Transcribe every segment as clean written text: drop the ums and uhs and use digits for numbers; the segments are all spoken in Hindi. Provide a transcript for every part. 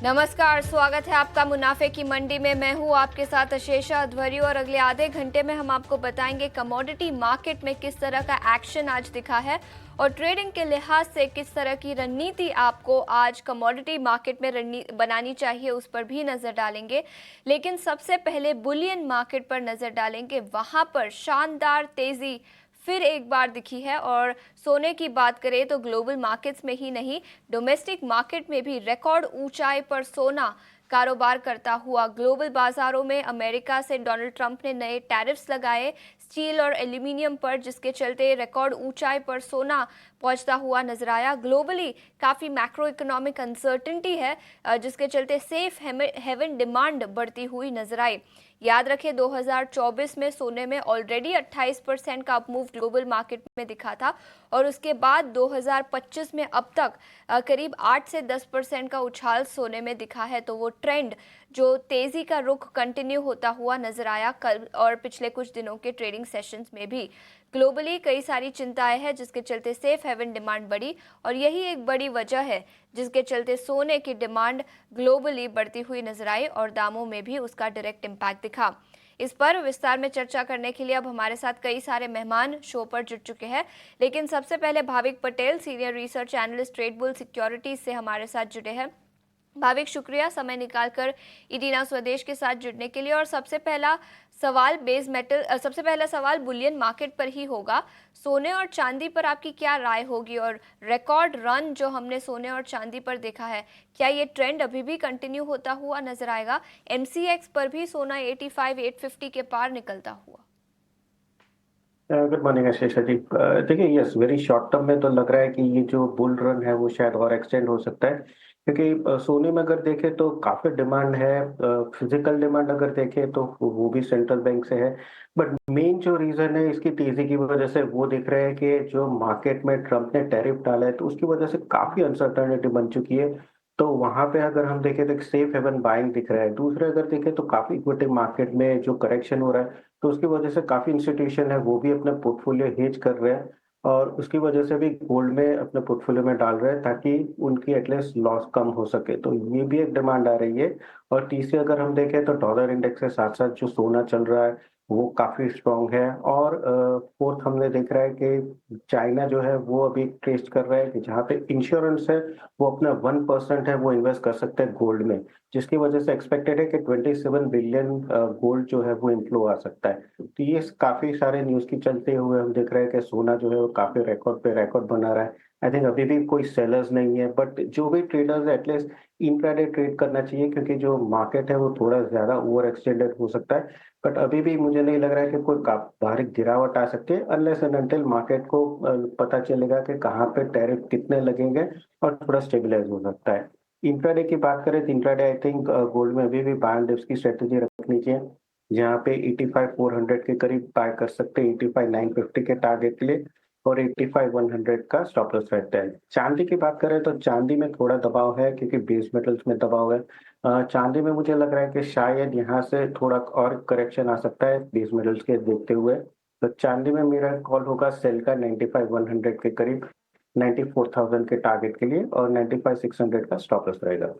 नमस्कार, स्वागत है आपका मुनाफे की मंडी में। मैं हूं आपके साथ अशेषा अध्वरी और अगले आधे घंटे में हम आपको बताएंगे कमोडिटी मार्केट में किस तरह का एक्शन आज दिखा है और ट्रेडिंग के लिहाज से किस तरह की रणनीति आपको आज कमोडिटी मार्केट में बनानी चाहिए, उस पर भी नजर डालेंगे। लेकिन सबसे पहले बुलियन मार्केट पर नजर डालेंगे। वहां पर शानदार तेजी फिर एक बार दिखी है और सोने की बात करें तो ग्लोबल मार्केट्स में ही नहीं, डोमेस्टिक मार्केट में भी रिकॉर्ड ऊंचाई पर सोना कारोबार करता हुआ। ग्लोबल बाजारों में अमेरिका से डोनाल्ड ट्रंप ने नए टैरिफ्स लगाए स्टील और एल्यूमिनियम पर, जिसके चलते रिकॉर्ड ऊंचाई पर सोना पहुंचता हुआ नजर आया। ग्लोबली काफ़ी मैक्रो इकोनॉमिक अनसर्टेनिटी है, जिसके चलते सेफ हेवन डिमांड बढ़ती हुई नजर आई। याद रखें 2024 में सोने में ऑलरेडी 28% का अपमूव ग्लोबल मार्केट में दिखा था और उसके बाद 2025 में अब तक करीब 8 से 10% का उछाल सोने में दिखा है। तो वो ट्रेंड, जो तेजी का रुख कंटिन्यू होता हुआ नजर आया कल और पिछले कुछ दिनों के ट्रेडिंग सेशंस में भी। ग्लोबली कई सारी चिंताएं हैं जिसके चलते सेफ हेवन डिमांड बढ़ी और यही एक बड़ी वजह है जिसके चलते सोने की डिमांड ग्लोबली बढ़ती हुई नजर आई और दामों में भी उसका डायरेक्ट इम्पैक्ट दिखा। इस पर विस्तार में चर्चा करने के लिए अब हमारे साथ कई सारे मेहमान शो पर जुट चुके हैं। लेकिन सबसे पहले Bhavik Patel, senior research analyst trade bull securities से हमारे साथ जुड़े हैं। भाविक, शुक्रिया समय निकालकर इडीना स्वदेश के साथ जुड़ने के लिए। और सबसे पहला सवाल बुलियन मार्केट पर ही होगा। सोने और चांदी पर आपकी क्या राय होगी और रिकॉर्ड रन जो हमने सोने और चांदी पर देखा है, क्या ये ट्रेंड अभी भी कंटिन्यू होता हुआ नजर आएगा? एमसीएक्स पर भी सोना 85-850 के पार निकलता हुआ। Good morning Ashish ji. देखिए, यस, वेरी शॉर्ट टर्म में तो लग रहा है कि ये जो बुल रन है वो शायद और एक्सटेंड हो सकता है, क्योंकि सोने में अगर देखें तो काफी डिमांड है। फिजिकल डिमांड अगर देखें तो वो भी सेंट्रल बैंक से है। बट मेन जो रीजन है इसकी तेजी की वजह से वो दिख रहा है कि जो मार्केट में ट्रम्प ने टैरिफ डाला है तो उसकी वजह से काफी अनसर्टेनिटी बन चुकी है। तो वहां पे अगर हम देखें तो एक सेफ हेवन बाइंग दिख रहा है। दूसरे अगर देखें तो काफी इक्विटी मार्केट में जो करेक्शन हो रहा है तो उसकी वजह से काफ़ी इंस्टीट्यूशन है वो भी अपना पोर्टफोलियो हेज कर रहे हैं और उसकी वजह से भी गोल्ड में अपने पोर्टफोलियो में डाल रहे हैं ताकि उनकी एटलीस्ट लॉस कम हो सके। तो ये भी एक डिमांड आ रही है। और तीसरी अगर हम देखें तो डॉलर इंडेक्स के साथ-साथ जो सोना चल रहा है वो काफ़ी स्ट्रॉन्ग है। और फोर्थ हमने देख रहा है कि चाइना जो है वो अभी टेस्ट कर रहा है कि जहाँ पे इंश्योरेंस है वो अपना 1% है वो इन्वेस्ट कर सकते हैं गोल्ड में, जिसकी वजह से एक्सपेक्टेड है कि 27 बिलियन गोल्ड जो है वो इनफ्लो आ सकता है। तो ये काफ़ी सारे न्यूज़ की चलते हुए हम देख रहे हैं कि सोना जो है वो काफ़ी रिकॉर्ड पे रिकॉर्ड बना रहा है। आई थिंक अभी भी कोई सेलर्स नहीं है, बट जो भी ट्रेडर्स है एटलीस्ट इंट्राडे ट्रेड करना चाहिए, क्योंकि जो मार्केट है वो थोड़ा ज़्यादा ओवर एक्सटेंडेड हो सकता है। बट अभी भी मुझे नहीं लग रहा है कि कोई भारी गिरावट आ सकती है अनलेस एंड अनटिल मार्केट को पता चलेगा कि कहाँ पे टैरिफ कितने लगेंगे और थोड़ा स्टेबलाइज हो सकता है। इंट्राडे की बात करें तो इंट्राडे आई थिंक गोल्ड में अभी भी बाय एंड डिप्स की स्ट्रेटेजी रखनी चाहिए, जहाँ पे 85,400 के करीब बाय कर सकते हैं 85,950 के टारगेट के लिए और 85,100 का स्टॉप लॉस रहता है। चांदी की बात करें तो चांदी में थोड़ा दबाव है क्योंकि बेस मेटल्स में दबाव है। चांदी में मुझे लग रहा है कि शायद यहाँ से थोड़ा और करेक्शन आ सकता है बेस मेटल्स के देखते हुए। तो चांदी में मेरा कॉल होगा सेल का 95,100 के करीब 94,000 के टारगेट के लिए और 95,600 का स्टॉप लॉस रहेगा।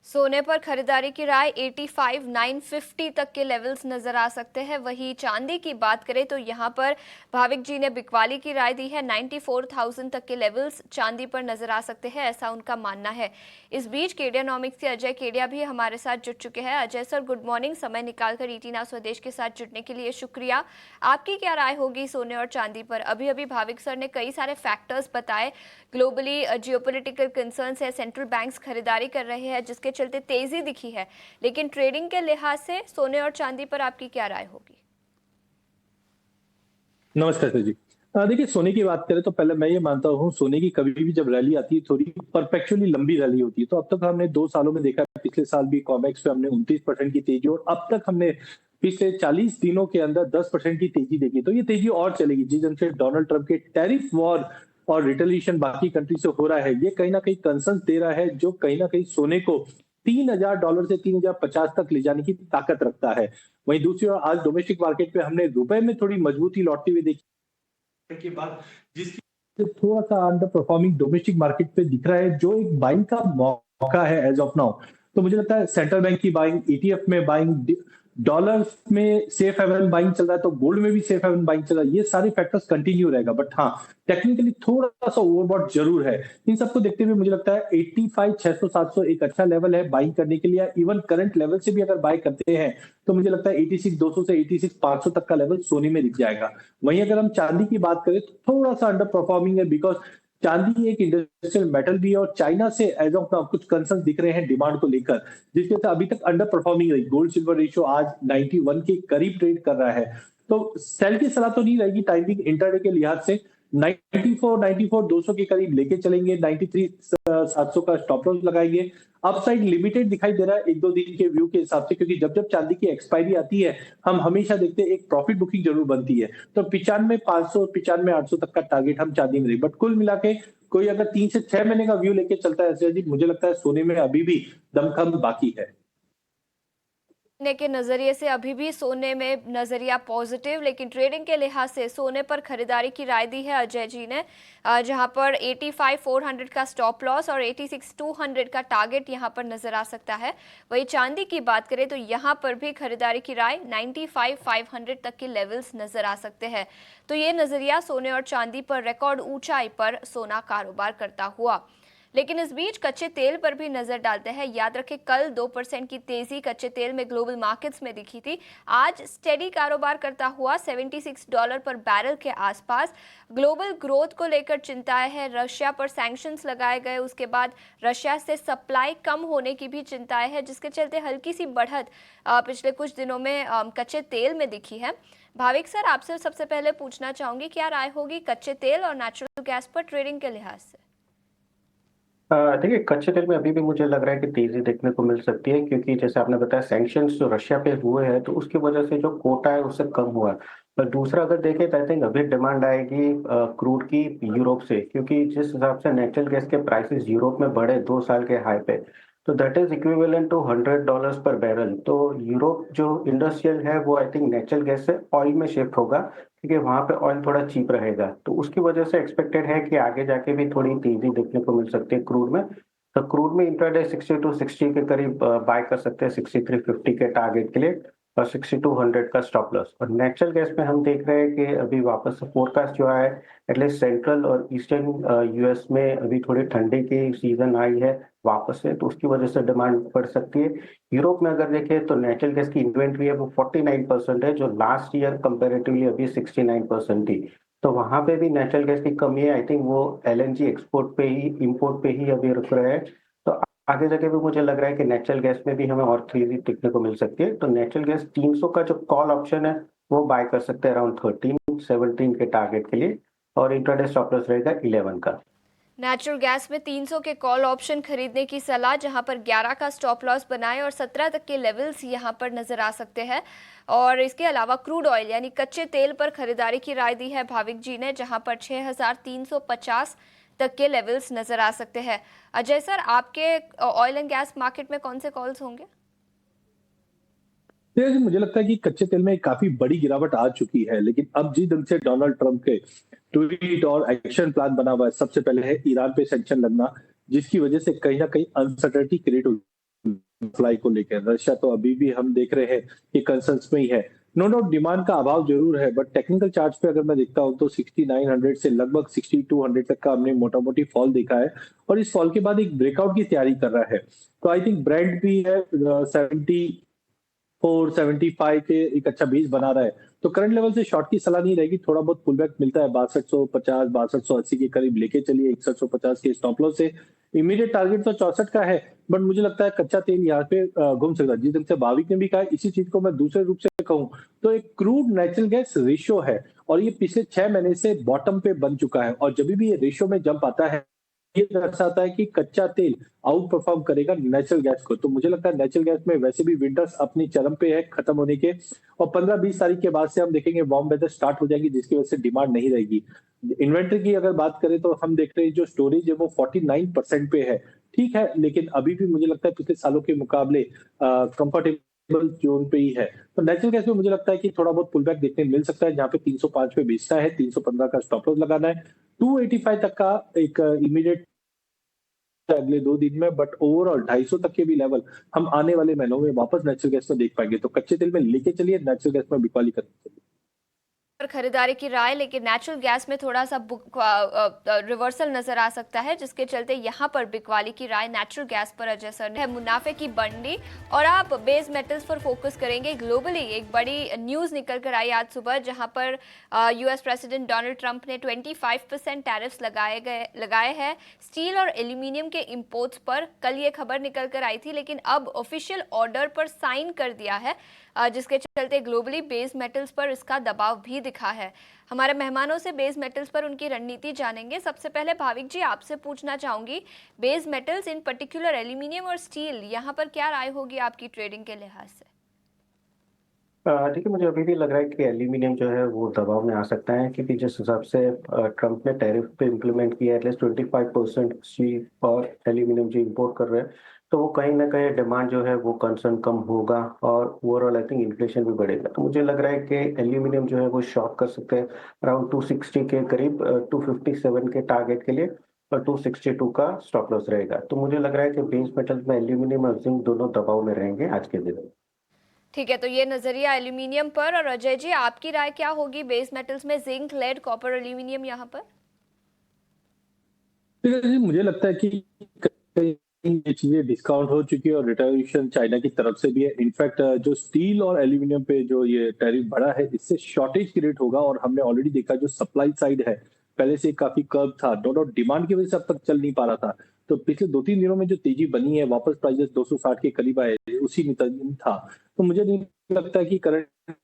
सोने पर खरीदारी की राय 85,950 तक के लेवल्स नजर आ सकते हैं। वही चांदी की बात करें तो यहां पर भाविक जी ने बिकवाली की राय दी है, 94,000 तक के लेवल्स चांदी पर नजर आ सकते हैं, ऐसा उनका मानना है। इस बीच केडियानॉमिक्स से अजय केडिया भी हमारे साथ जुड़ चुके हैं। अजय सर, गुड मॉर्निंग, समय निकालकर ईटीना स्वदेश के साथ जुड़ने के लिए शुक्रिया। आपकी क्या राय होगी सोने और चांदी पर? अभी अभी भाविक सर ने कई सारे फैक्टर्स बताए। ग्लोबली जियोपॉलिटिकल कंसर्न्स है, सेंट्रल बैंक्स खरीदारी कर रहे हैं जिसके चलते तेजी दिखी है, लेकिन ट्रेडिंग के लिहाज से सोने और चांदी पर आपकी क्या राय होगी? नमस्कार सर जी। देखिए, सोने की बात करें तो पहले मैं ये मानता हूँ सोने की कभी भी जब रैली आती है थोड़ी परपेचुअली लंबी रैली होती है। तो अब तक हमने 2 सालों में देखा है, पिछले साल भी कॉमेक्स पे हमने 29% की तेजी और अब तक हमने पिछले 40 दिनों के अंदर 10% की तेजी देखी। तो ये तेजी और चलेगी जिस ढंग से डोनाल्ड ट्रंप के टैरिफ वॉर और रिटेलिएशन बाकी कंट्री से हो रहा है, ये कहीं ना कहीं कंसर्न दे रहा है, जो कहीं ना कहीं सोने को $3,000 से 3,050 तक ले जाने की ताकत रखता है। वहीं दूसरी ओर आज डोमेस्टिक मार्केट पे हमने रुपए में थोड़ी मजबूती लौटती हुई देखी के बाद, जिसकी थोड़ा सा अंडर परफॉर्मिंग डोमेस्टिक मार्केट पे दिख रहा है, जो एक बाइंग का मौका है एज ऑफ नाउ। तो मुझे लगता है सेंट्रल बैंक की बाइंग, ईटीएफ में बाइंग, डॉलर्स में सेफ हेवन बाइंग चल रहा है, तो गोल्ड में भी सेफ हेवन बाइंग चल रहा है। ये सारे फैक्टर्स कंटिन्यू रहेगा, बट हाँ, टेक्निकली थोड़ा सा ओवरबॉट जरूर है। इन सबको देखते हुए मुझे लगता है 85, 600, 700 एक अच्छा लेवल है बाइंग करने के लिए। इवन करंट लेवल से भी अगर बाय करते हैं तो मुझे लगता है 86 200 से 86 500 तक का लेवल सोने में दिख जाएगा। वहीं अगर हम चांदी की बात करें तो थोड़ा सा अंडर परफॉर्मिंग है, बिकॉज चांदी एक इंडस्ट्रियल मेटल भी है और चाइना से एज ऑफ नाउ कुछ कंसर्न दिख रहे हैं डिमांड को लेकर, जिसके वजह से अभी तक अंडर परफॉर्मिंग रही। गोल्ड सिल्वर रेशियो आज 91 के करीब ट्रेड कर रहा है, तो सेल की सलाह तो नहीं रहेगी टाइमिंग इंटरडे के लिहाज से। 94 200 के करीब लेके चलेंगे, 93 700 का स्टॉप लॉस लगाएंगे। अपसाइड लिमिटेड दिखाई दे रहा है एक दो दिन के व्यू के हिसाब से, क्योंकि जब जब चांदी की एक्सपायरी आती है हम हमेशा देखते हैं एक प्रॉफिट बुकिंग जरूर बनती है। तो 95 500 95 800 तक का टारगेट हम चांदी में रही। बट कुल मिला के कोई अगर 3 से 6 महीने का व्यू लेके चलता है जी, मुझे लगता है सोने में अभी भी दमखम बाकी है। ने के नजरिए से अभी भी सोने में नजरिया पॉजिटिव, लेकिन ट्रेडिंग के लिहाज से सोने पर खरीदारी की राय दी है अजय जी ने, जहां पर 85 400 का स्टॉप लॉस और 86 200 का टारगेट यहां पर नजर आ सकता है। वही चांदी की बात करें तो यहां पर भी खरीदारी की राय 95 500 तक के लेवल्स नजर आ सकते हैं। तो ये नजरिया सोने और चांदी पर रिकॉर्ड ऊंचाई पर सोना कारोबार करता हुआ। लेकिन इस बीच कच्चे तेल पर भी नजर डालते हैं। याद रखें, कल 2% की तेजी कच्चे तेल में ग्लोबल मार्केट्स में दिखी थी। आज स्टेडी कारोबार करता हुआ $76 पर बैरल के आसपास। ग्लोबल ग्रोथ को लेकर चिंताएं हैं, रशिया पर सैंक्शंस लगाए गए, उसके बाद रशिया से सप्लाई कम होने की भी चिंताएं हैं, जिसके चलते हल्की सी बढ़त पिछले कुछ दिनों में कच्चे तेल में दिखी है। भाविक सर, आपसे सबसे पहले पूछना चाहूंगी, क्या राय होगी कच्चे तेल और नेचुरल गैस पर ट्रेडिंग के लिहाज से? देखिए, कच्चे तेल में अभी भी मुझे लग रहा है कि तेजी देखने को मिल सकती है, क्योंकि जैसे आपने बताया सैंक्शंस जो रशिया पे हुए हैं तो उसकी वजह से जो कोटा है उससे कम हुआ है। पर दूसरा अगर देखें तो आई थिंक अभी डिमांड आएगी क्रूड की यूरोप से, क्योंकि जिस हिसाब से नेचुरल गैस के प्राइसेस यूरोप में बढ़े 2 साल के हाई पे, तो दैट इज इक्विवेलेंट टू $100 पर बैरल। तो यूरोप जो इंडस्ट्रियल है वो आई थिंक नेचुरल गैस से ऑयल में शिफ्ट होगा, क्योंकि वहां पे ऑयल थोड़ा चीप रहेगा। तो उसकी वजह से एक्सपेक्टेड है कि आगे जाके भी थोड़ी तेजी देखने को मिल सकती है क्रूड में। तो क्रूड में इंट्राडे 62 60 के करीब बाय कर सकते हैं 6350 के टारगेट के लिए, और 6200 का स्टॉप लॉस। और नेचुरल गैस में हम देख रहे हैं कि अभी वापस से फोरकास्ट जो है एटलीस्ट सेंट्रल और ईस्टर्न यूएस में अभी थोड़ी ठंडी की सीजन आई है वापस से, तो उसकी वजह से डिमांड बढ़ सकती है। यूरोप में अगर देखें तो नेचुरल गैस की इन्वेंट्री है वो 49% है, जो लास्ट ईयर कंपेरेटिवली अभी 69% थी। तो वहां पे भी नेचुरल गैस की कमी है। आई थिंक वो एलएनजी एक्सपोर्ट पे ही, इंपोर्ट पे ही अभी रुक रहे हैं। तो आगे जाके भी मुझे लग रहा है कि नेचुरल गैस में भी हमें और तेजी दिखने को मिल सकती है। तो नेचुरल गैस 300 का जो कॉल ऑप्शन है वो बाय कर सकते हैं अराउंड 13-17 के टारगेट के लिए, और इंट्राडे स्टॉप लॉस रहेगा 11 का। नेचुरल गैस में 300 के कॉल ऑप्शन खरीदने की सलाह, जहां पर 11 का स्टॉप लॉस बनाएं और 17 तक के लेवल्स यहां पर नजर आ सकते हैं। और इसके अलावा क्रूड ऑयल यानी कच्चे तेल पर खरीदारी की राय दी है भाविक जी ने, जहां पर 6350 तक के लेवल्स नजर आ सकते हैं। अजय सर, आपके ऑयल एंड गैस मार्केट में कौन से कॉल्स होंगे? देखिए, मुझे लगता है कि कच्चे तेल में काफी बड़ी गिरावट आ चुकी है, लेकिन अब जिस ढंग से डोनाल्ड ट्रंप के ट्वीट और एक्शन प्लान बना हुआ है, सबसे पहले है ईरान पे सैंक्शन लगना, जिसकी वजह से कहीं ना कहीं अनसर्टेनिटी क्रिएट हुई फ्लाई को लेकर। रशिया तो अभी भी हम देख रहे हैं कि कंसर्न्स में ही है। नो डाउट डिमांड का अभाव जरूर है, बट टेक्निकल चार्ट पे अगर मैं देखता हूं तो 6900 से लगभग 6200 तक का हमने मोटा मोटी फॉल देखा है, और इस फॉल के बाद एक ब्रेकआउट की तैयारी कर रहा है। तो आई थिंक ब्रेंड भी है 74-75 के एक अच्छा बेस बना रहा है, तो करंट लेवल से शॉर्ट की सलाह नहीं रहेगी। थोड़ा बहुत पुलबैक मिलता है 6250 6280 के करीब लेके चलिए 6150 के स्टॉप लॉस से। इमीडिएट टारगेट तो 64 का है, बट मुझे लगता है कच्चा तेल यहाँ पे घूम सकता है। जिस ढंग से भाविक ने भी कहा, इसी चीज को मैं दूसरे रूप से कहूं तो एक क्रूड नेचुरल गैस रेशियो है, और ये पिछले 6 महीने से बॉटम पे बन चुका है, और जब भी ये रेशियो में जंप आता है ये दर्शाता है कि कच्चा तेल आउट परफॉर्म करेगा नेचुरल गैस को। तो मुझे लगता है नेचुरल गैस में वैसे भी विंटर्स अपनी चरम पे है खत्म होने के, और 15-20 तारीख के बाद से हम देखेंगे वार्म वेदर स्टार्ट हो जाएगी, जिसकी वजह से डिमांड नहीं रहेगी। इन्वेंट्री की अगर बात करें तो हम देख रहे हैं जो स्टोरेज है वो 49% पे है, ठीक है, लेकिन अभी भी मुझे लगता है पिछले सालों के मुकाबले कंफर्टेबल जोन पे ही है। तो नेचुरल गैस में मुझे लगता है कि थोड़ा बहुत पुलबैक देखने मिल सकता है, जहां पे 305 पे बेचना है, 315 का स्टॉप लॉस लगाना है, 285 तक का एक इमीडिएट अगले 2 दिन में, बट ओवरऑल 250 तक के भी लेवल हम आने वाले महीनों में वापस नेचुरल गैस में देख पाएँगे। तो कच्चे तेल में लेके चलिए, नेचुरल गैस में बिकवाली करते चलिए। पर खरीदारी की राय, लेकिन नेचुरल गैस में थोड़ा सा रिवर्सल नजर आ सकता है, जिसके चलते यहाँ पर बिकवाली की राय नेचुरल गैस पर अजय सर है। मुनाफे की बंडी और आप बेस मेटल्स पर फोकस करेंगे। ग्लोबली एक बड़ी न्यूज निकल कर आई आज सुबह, जहां पर यूएस प्रेसिडेंट डोनाल्ड ट्रंप ने 25% टैरिफ्स लगाए हैं स्टील और एल्यूमिनियम के इंपोर्ट्स पर। कल ये खबर निकल कर आई थी, लेकिन अब ऑफिशियल ऑर्डर पर साइन कर दिया है, जिसके चलते ग्लोबली बेस मेटल्स पर इसका दबाव भी दिखा है। हमारे मेहमानों से बेस मेटल्स पर उनकी रणनीति जानेंगे। सबसे पहले भाविक जी, आपसे पूछना चाहूंगी, base metals in particular aluminium और स्टील, यहाँ पर क्या राय होगी आपकी ट्रेडिंग के लिहाज से? देखिए, मुझे अभी भी लग रहा है कि एल्यूमिनियम जो है वो दबाव में आ सकता है, क्योंकि जिस हिसाब से ट्रंप ने टैरिफ पे इम्प्लीमेंट किया है, एटलीस्ट 25% स्टील और एल्यूमिनियम जो इंपोर्ट कर रहे हैं, तो वो कहीं ना कहीं डिमांड जो है वो कंसर्न कम होगा और ओवरऑल आई थिंक इन्फ्लेशन भी बढ़ेगा। तो मुझे लग रहा है कि एल्यूमिनियम जो है वो शॉर्ट कर सकते हैं अराउंड 260 के करीब, 257 के टारगेट के लिए, और 262 का स्टॉप लॉस रहेगा। तो मुझे लग रहा है कि बेस मेटल्स में एल्यूमिनियम और जिंक दोनों दबाव में रहेंगे आज के दिन। ठीक है, तो ये नजरिया एल्यूमिनियम पर। और अजय जी, आपकी राय क्या होगी बेस मेटल्स में, जिंक, लेड, कॉपर, एल्यूमिनियम यहाँ पर? जी, मुझे लगता है कि कहीं ये चीजें डिस्काउंट हो चुकी है और रिटर्न चाइना की तरफ से भी है। इनफैक्ट जो स्टील और एल्यूमिनियम पे जो ये टैरिफ बढ़ा है, इससे शॉर्टेज क्रिएट होगा और हमने ऑलरेडी देखा जो सप्लाई साइड है पहले से काफी कर्व था, नो डाउट डिमांड की वजह से अब तक चल नहीं पा रहा था। तो पिछले 2-3 दिनों में जो तेजी बनी है, वापस प्राइसेस 260 के करीब आए, उसी में था। तो मुझे नहीं लगता कि करंट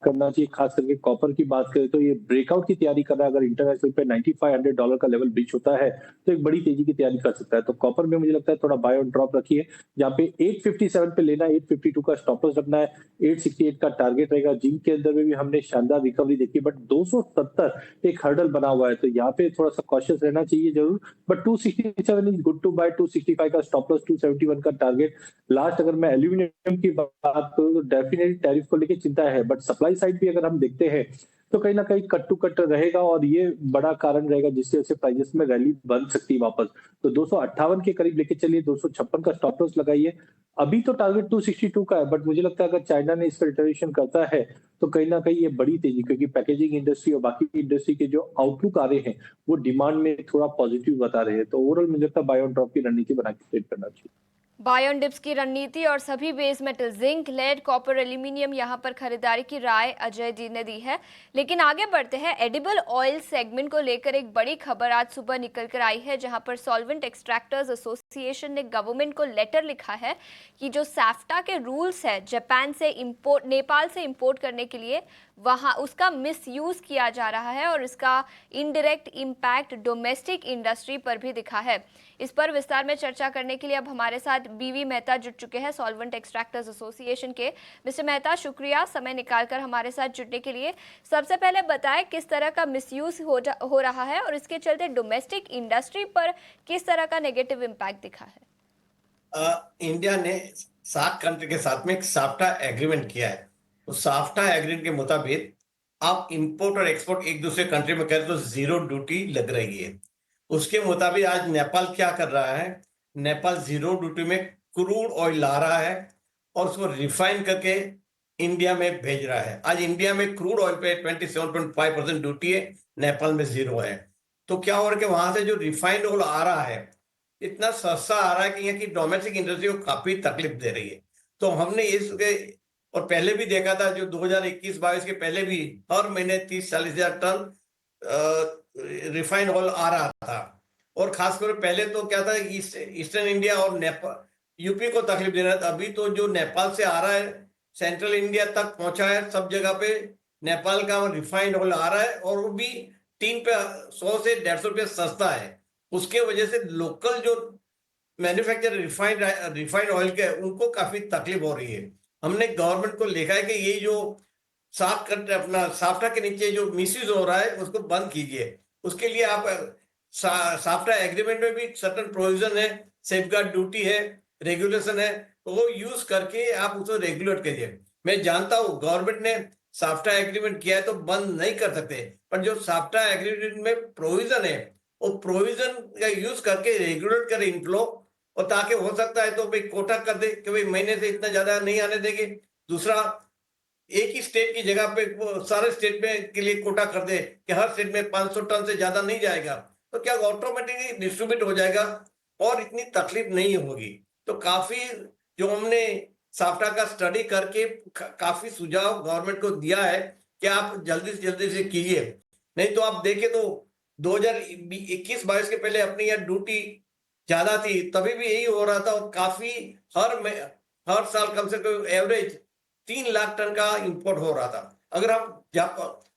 करना चाहिए। खास करके कॉपर की बात करें तो ये ब्रेकआउट की तैयारी कर रहा है। अगर इंटरनेशनल पे $9500 का लेवल ब्रीच होता है तो एक बड़ी तेजी की तैयारी कर सकता है। तो कॉपर में मुझे लगता है थोड़ा बाय ऑन ड्रॉप रखिए, जहाँ पे 857 पे लेना है, 852 का स्टॉप लॉस रखना है, 868 का टारगेट रहेगा। जिंक के अंदर में भी हमने शानदार रिकवरी देखी, बट 270 एक हर्डल बना हुआ है, तो यहाँ पे थोड़ा सा कॉशियस रहना चाहिए जरूर। But 267 is good to buy, 265 का स्टॉप लॉस, 271 का टारगेट। लास्ट अगर मैं एल्यूमिनियम की बात करूं तो डेफिनेटली टैरिफ को लेकर चिंता है, बट सप्लाई साइड भी अगर हम देखते हैं तो कहीं ना कहीं कट टू कट रहेगा और ये बड़ा कारण रहेगा जिससे वजह से प्राइजेस में रैली बन सकती है वापस। तो 258 के करीब लेके चलिए, 256 का स्टॉप लॉस लगाइए। अभी तो टारगेट 262 का है, बट मुझे लगता है अगर चाइना ने इस पर रिटर्वेशन करता है तो कहीं ना कहीं ये बड़ी तेजी, क्योंकि पैकेजिंग इंडस्ट्री और बाकी इंडस्ट्री के जो आउटलुक आ रहे हैं वो डिमांड में थोड़ा पॉजिटिव बता रहे हैं। तो ओवरऑल मुझे लगता है बाय ऑन ड्रॉप की रणनीति बना के ट्रेड करना चाहिए। बाय ऑन डिप्स की रणनीति और सभी base metal zinc, lead, copper, aluminium यहाँ पर खरीदारी की राय अजय जी ने दी है। लेकिन आगे बढ़ते हैं, एडिबल ऑयल सेगमेंट को लेकर एक बड़ी खबर आज सुबह निकल कर आई है, जहां पर सॉल्वेंट एक्सट्रैक्टर्स एसोसिएशन ने गवर्नमेंट को लेटर लिखा है कि जो सैफ्टा के रूल्स है जापान से इंपोर्ट, नेपाल से इंपोर्ट करने के लिए, वहां उसका मिसयूज किया जा रहा है और इसका इनडायरेक्ट इम्पैक्ट डोमेस्टिक इंडस्ट्री पर भी दिखा है। इस पर विस्तार में चर्चा करने के लिए अब हमारे साथ बीवी मेहता जुड़ चुके हैं, सॉल्वेंट एक्सट्रैक्टर्स एसोसिएशन के। मिस्टर मेहता, शुक्रिया समय निकालकर हमारे साथ जुड़ने के लिए। सबसे पहले बताएं किस तरह का मिसयूज हो रहा है और इसके चलते डोमेस्टिक इंडस्ट्री पर किस तरह का नेगेटिव इम्पैक्ट दिखा है? इंडिया ने 7 कंट्री के साथ में एक साफ्टा एग्रीमेंट किया है। उस साफ्टा एग्रीमेंट के मुताबिक आप इंपोर्ट और एक्सपोर्ट एक दूसरे कंट्री में करें तो 0 ड्यूटी लग रही है। उसके मुताबिक आज नेपाल क्या कर रहा है, नेपाल 0 ड्यूटी में क्रूड ऑयल ला रहा है और उसको रिफाइन करके इंडिया में भेज रहा है। आज इंडिया में क्रूड ऑयल पे 27.5% ड्यूटी है, नेपाल में 0 है। तो क्या हो रहा है कि वहां से जो रिफाइंड ऑयल आ रहा है इतना सस्ता आ रहा है कि यहाँ की डोमेस्टिक इंडस्ट्री को काफी तकलीफ दे रही है। तो हमने इसके और पहले भी देखा था, जो 2021-22 के पहले भी हर महीने 30-40 हजार टन रिफाइंड ऑयल आ रहा था। और खासकर पहले तो क्या था, ईस्टर्न इंडिया और नेपाल, यूपी को तकलीफ दे रहा था। अभी तो जो नेपाल से आ रहा है सेंट्रल इंडिया तक पहुंचा है, सब जगह पे नेपाल का रिफाइंड ऑयल आ रहा है और वो भी 100 से 150 रुपये सस्ता है। उसके वजह से लोकल जो मैन्युफैक्चर रिफाइंड ऑयल के उनको काफी तकलीफ हो रही है। हमने गवर्नमेंट को लिखा है कि ये जो अपना साफ्टा के नीचे जो मिसयूज हो रहा है उसको बंद कीजिए। उसके लिए आप साफ्टा एग्रीमेंट में भी सर्टेन प्रोविजन है, सेफगार्ड ड्यूटी है, रेगुलेशन है, तो वो यूज करके आप उसको रेगुलेट कीजिए। मैं जानता हूँ गवर्नमेंट ने साफ्टा एग्रीमेंट किया है तो बंद नहीं कर सकते, पर जो साफ्टा एग्रीमेंट में प्रोविजन है वो प्रोविजन का यूज करके रेगुलेट करे इनफ्लो, और ताकि हो सकता है तो भाई कोटा कर दे कि भाई महीने से इतना ज्यादा नहीं आने देंगे। दूसरा, एक ही स्टेट की जगह पे वो सारे स्टेट में के लिए कोटा कर दे कि हर स्टेट में 500 टन से ज्यादा नहीं जाएगा, तो क्या ऑटोमेटिकली डिस्ट्रीब्यूट हो जाएगा और इतनी तकलीफ नहीं होगी। तो काफी जो हमने साफ्टा का स्टडी करके काफी सुझाव गवर्नमेंट को दिया है कि आप जल्दी से कीजिए। नहीं तो आप देखें तो 2021-22 के पहले अपनी यहाँ ड्यूटी ज्यादा थी, तभी भी यही हो रहा था, और काफी हर साल कम से कम एवरेज 3 लाख टन का इंपोर्ट हो रहा था।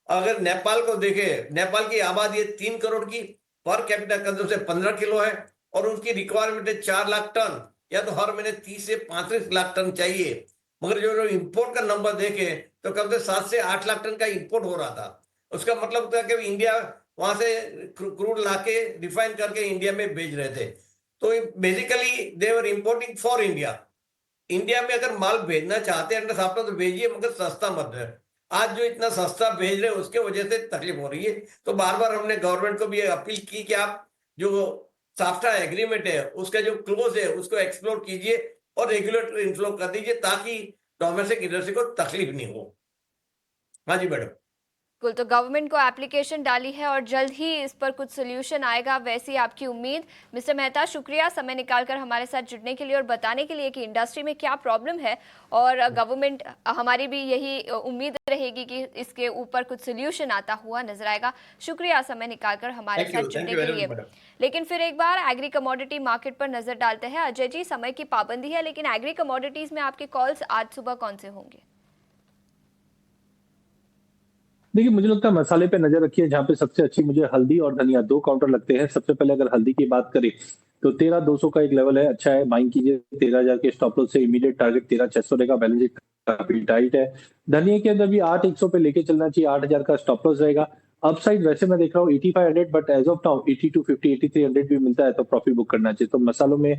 अगर नेपाल को देखें, नेपाल की आबादी है 3 करोड़ की, पर कैपिटा कंजम्पशन 15 किलो है, और उनकी रिक्वायरमेंट है 4 लाख टन, या तो हर महीने 30 से 35 लाख टन चाहिए। मगर जो इंपोर्ट का नंबर देखे तो कम से 7 से 8 लाख टन का इंपोर्ट हो रहा था। उसका मतलब था कि इंडिया वहां से क्रूड लाके रिफाइन करके इंडिया में भेज रहे थे। तो basically they were importing for India. India में अगर माल भेजना चाहते हैं साफ्टा तो भेजिए, मगर सस्ता मत है। आज जो इतना सस्ता भेज रहे हैं उसके वजह से तकलीफ हो रही है। तो बार बार हमने गवर्नमेंट को भी अपील की कि आप जो साफ्टा एग्रीमेंट है उसका जो क्लोज है उसको एक्सप्लोर कीजिए और रेगुलेटरी इन्फ्लो कर दीजिए, ताकि डोमेस्टिक इंडस्ट्री को तकलीफ नहीं हो। हाँ जी मैडम। बिल्कुल, तो गवर्नमेंट को एप्लीकेशन डाली है और जल्द ही इस पर कुछ सोल्यूशन आएगा, वैसी आपकी उम्मीद। मिस्टर मेहता, शुक्रिया समय निकालकर हमारे साथ जुड़ने के लिए और बताने के लिए कि इंडस्ट्री में क्या प्रॉब्लम है, और गवर्नमेंट हमारी भी यही उम्मीद रहेगी कि इसके ऊपर कुछ सोल्यूशन आता हुआ नजर आएगा। शुक्रिया समय निकालकर हमारे साथ जुड़ने के लिए। लेकिन फिर एक बार एग्री कमोडिटी मार्केट पर नजर डालते हैं। अजय जी, समय की पाबंदी है, लेकिन एग्री कमोडिटीज में आपके कॉल्स आज सुबह कौन से होंगे? देखिए, मुझे लगता है मसाले पे नजर रखिए, जहाँ पे सबसे अच्छी मुझे हल्दी और धनिया 2 काउंटर लगते हैं। सबसे पहले अगर हल्दी की बात करें तो 13,200 का एक लेवल है, अच्छा है, बाइंग कीजिए। 13,000 के स्टॉप लॉस से इमीडिएट टारगेट 13,600 रहेगा, बैलेंस शीट काफी टाइट है। धनिया के अंदर भी 8,100 पे लेके चलना चाहिए, 8,000 का स्टॉप लॉस रहेगा। अपसाइड वैसे मैं देख रहा हूँ 8500, बट एज ऑफ नाउ 8250, 8300 भी मिलता है तो प्रॉफिट बुक करना चाहिए। तो मसालों में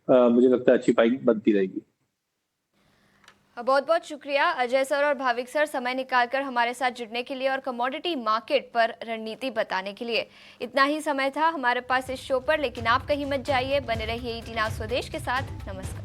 मुझे लगता है अच्छी बाइंग बनती रहेगी। बहुत बहुत शुक्रिया अजय सर और भाविक सर, समय निकालकर हमारे साथ जुड़ने के लिए और कमोडिटी मार्केट पर रणनीति बताने के लिए। इतना ही समय था हमारे पास इस शो पर, लेकिन आप कहीं मत जाइए, बने रहिए 18 स्वदेश के साथ। नमस्कार।